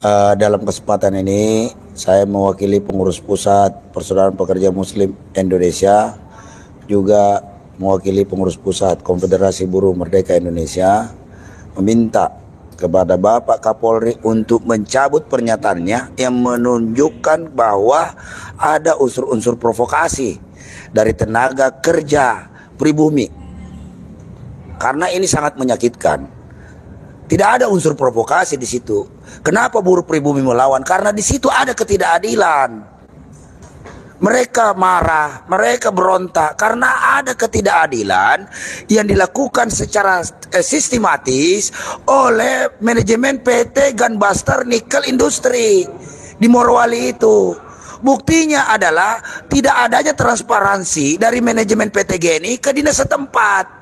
Dalam kesempatan ini saya mewakili pengurus pusat Persaudaraan Pekerja Muslim Indonesia, juga mewakili pengurus pusat Konfederasi Buruh Merdeka Indonesia, meminta kepada Bapak Kapolri untuk mencabut pernyataannya yang menunjukkan bahwa ada unsur-unsur provokasi dari tenaga kerja pribumi, karena ini sangat menyakitkan. Tidak ada unsur provokasi di situ. Kenapa buruh pribumi melawan? Karena di situ ada ketidakadilan. Mereka marah, mereka berontak karena ada ketidakadilan yang dilakukan secara sistematis oleh manajemen PT Gunbuster Nickel Industri di Morowali itu. Buktinya adalah tidak adanya transparansi dari manajemen PT GNI ke dinas setempat.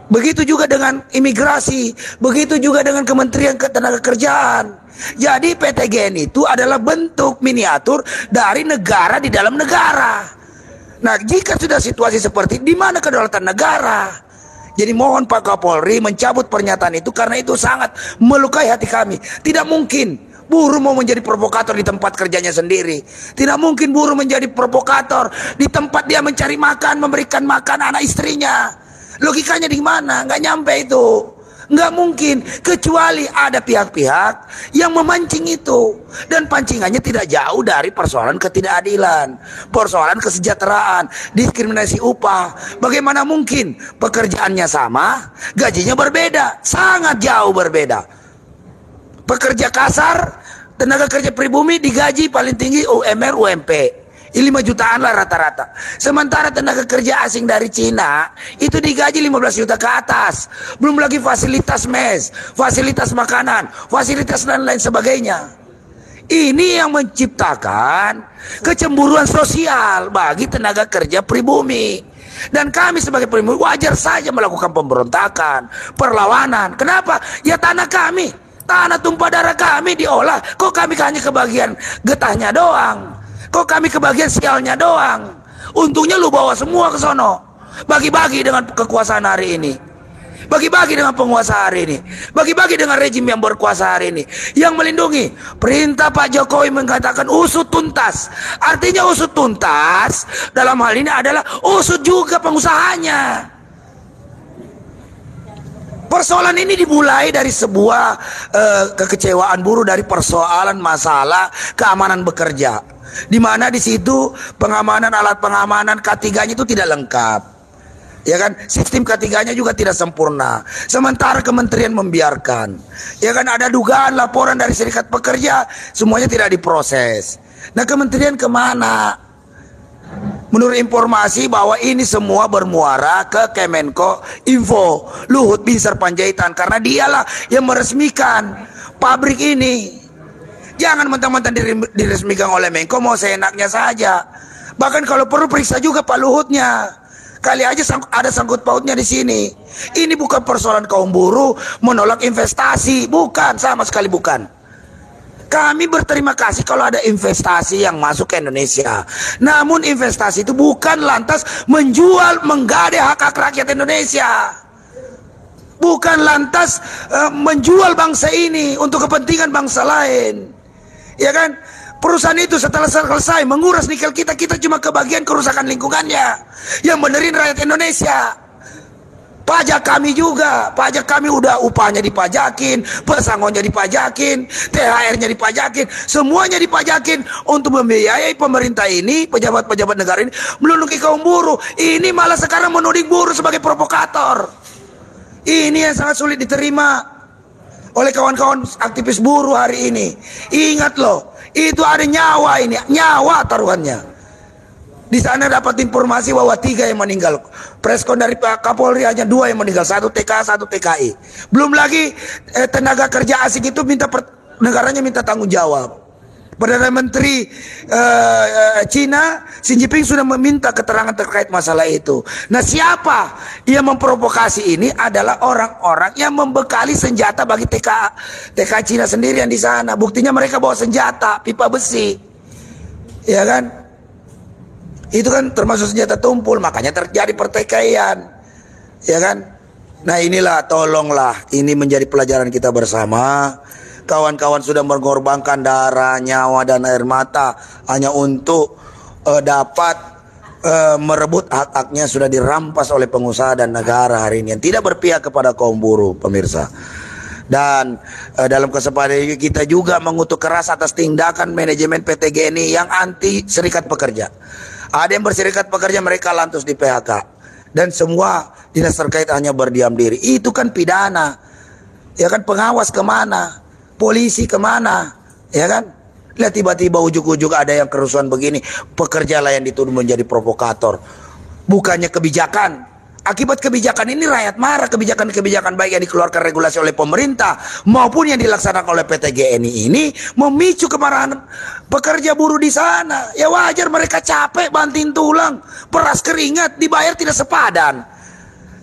Begitu juga dengan imigrasi, begitu juga dengan Kementerian Ketenagakerjaan. Jadi PT GNI itu adalah bentuk miniatur dari negara di dalam negara. Nah, jika sudah situasi seperti di mana kedaulatan negara? Jadi mohon Pak Kapolri mencabut pernyataan itu, karena itu sangat melukai hati kami. Tidak mungkin buruh mau menjadi provokator di tempat kerjanya sendiri. Tidak mungkin buruh menjadi provokator di tempat dia mencari makan, memberikan makan anak istrinya. Logikanya di mana? Nggak nyampe itu. Nggak mungkin, kecuali ada pihak-pihak yang memancing itu. Dan pancingannya tidak jauh dari persoalan ketidakadilan, persoalan kesejahteraan, diskriminasi upah. Bagaimana mungkin pekerjaannya sama, gajinya berbeda? Sangat jauh berbeda. Pekerja kasar, tenaga kerja pribumi digaji paling tinggi UMR UMP 5 jutaan lah rata-rata. Sementara tenaga kerja asing dari Cina itu digaji 15 juta ke atas. Belum lagi fasilitas mes, fasilitas makanan, fasilitas dan lain sebagainya. Ini yang menciptakan kecemburuan sosial bagi tenaga kerja pribumi. Dan kami sebagai pribumi wajar saja melakukan pemberontakan, perlawanan. Kenapa? Ya tanah kami, tanah tumpah darah kami diolah. Kok kami hanya kebagian getahnya doang? Kok kami kebagian sialnya doang? Untungnya lu bawa semua ke sono. Bagi-bagi dengan kekuasaan hari ini. Bagi-bagi dengan penguasa hari ini. Bagi-bagi dengan rejim yang berkuasa hari ini. Yang melindungi. Perintah Pak Jokowi mengatakan usut tuntas. Artinya usut tuntas dalam hal ini adalah usut juga pengusahanya. Persoalan ini dimulai dari sebuah kekecewaan buruh dari persoalan masalah keamanan bekerja. Di mana di situ pengamanan, alat pengamanan K3-nya itu tidak lengkap. Ya kan? Sistem K3-nya juga tidak sempurna. Sementara kementerian membiarkan. Ya kan, ada dugaan laporan dari serikat pekerja, semuanya tidak diproses. Nah, kementerian kemana? Menurut informasi bahwa ini semua bermuara ke Kemenko Info, Luhut Binsar Panjaitan, karena dialah yang meresmikan pabrik ini. Jangan mentang-mentang diresmikan oleh Menko mau seenaknya saja. Bahkan kalau perlu periksa juga Pak Luhutnya. Kali aja ada sangkut pautnya di sini. Ini bukan persoalan kaum buruh menolak investasi, bukan, sama sekali bukan. Kami berterima kasih kalau ada investasi yang masuk ke Indonesia. Namun investasi itu bukan lantas menjual, menggadai hak-hak rakyat Indonesia. Bukan lantas menjual bangsa ini untuk kepentingan bangsa lain. Ya kan? Perusahaan itu setelah selesai menguras nikel kita cuma kebagian kerusakan lingkungannya. Yang benerin rakyat Indonesia. Pajak kami juga, pajak kami udah upahnya dipajakin, pesangonnya dipajakin, THR-nya dipajakin, semuanya dipajakin untuk membiayai pemerintah ini, pejabat-pejabat negara ini, melindungi kaum buruh. Ini malah sekarang menuding buruh sebagai provokator. Ini yang sangat sulit diterima oleh kawan-kawan aktivis buruh hari ini. Ingat loh, itu ada nyawa ini, nyawa taruhannya. Di sana dapat informasi bahwa 3 yang meninggal. Preskon dari Pak Kapolri hanya 2 yang meninggal, 1 TKA, 1 TKI. Belum lagi tenaga kerja asing itu negaranya minta tanggung jawab. Perdana Menteri Cina Xi Jinping sudah meminta keterangan terkait masalah itu. Nah, siapa yang memprovokasi ini adalah orang-orang yang membekali senjata bagi TK Cina sendiri yang di sana. Buktinya mereka bawa senjata, pipa besi. Ya kan? Itu kan termasuk senjata tumpul, makanya terjadi pertikaian. Ya kan? Nah, inilah, tolonglah, ini menjadi pelajaran kita bersama kawan-kawan sudah mengorbankan darah, nyawa, dan air mata hanya untuk dapat merebut hak-haknya, sudah dirampas oleh pengusaha dan negara hari ini yang tidak berpihak kepada kaum buruh, pemirsa. Dan dalam kesempatan ini kita juga mengutuk keras atas tindakan manajemen PT GNI yang anti serikat pekerja. Ada yang berserikat pekerja, mereka lantas di PHK, dan semua dinas terkait hanya berdiam diri. Itu kan pidana, ya kan? Pengawas kemana? Polisi kemana? Ya kan? Lihat tiba-tiba ujuk-ujuk ada yang kerusuhan begini, pekerja lah yang dituduh menjadi provokator. Bukannya kebijakan. Akibat kebijakan ini rakyat marah. Kebijakan-kebijakan baik yang dikeluarkan regulasi oleh pemerintah maupun yang dilaksanakan oleh PT GNI ini memicu kemarahan pekerja buruh di sana. Ya wajar, mereka capek banting tulang, peras keringat, dibayar tidak sepadan.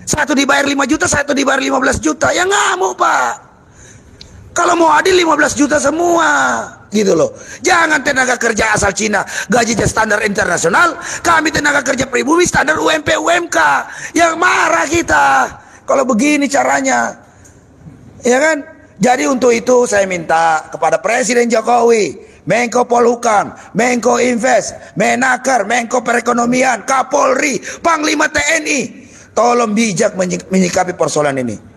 Satu dibayar 5 juta, satu dibayar 15 juta. Ya ngamuk, Pak. Kalau mau adil 15 juta semua, gitu loh. Jangan tenaga kerja asal Cina gajinya standar internasional, kami tenaga kerja pribumi standar UMP UMK. Yang marah kita kalau begini caranya, ya kan? Jadi untuk itu saya minta kepada Presiden Jokowi, Menko Polhukam, Menko Invest, Menaker, Menko Perekonomian, Kapolri, Panglima TNI, tolong bijak menyikapi persoalan ini.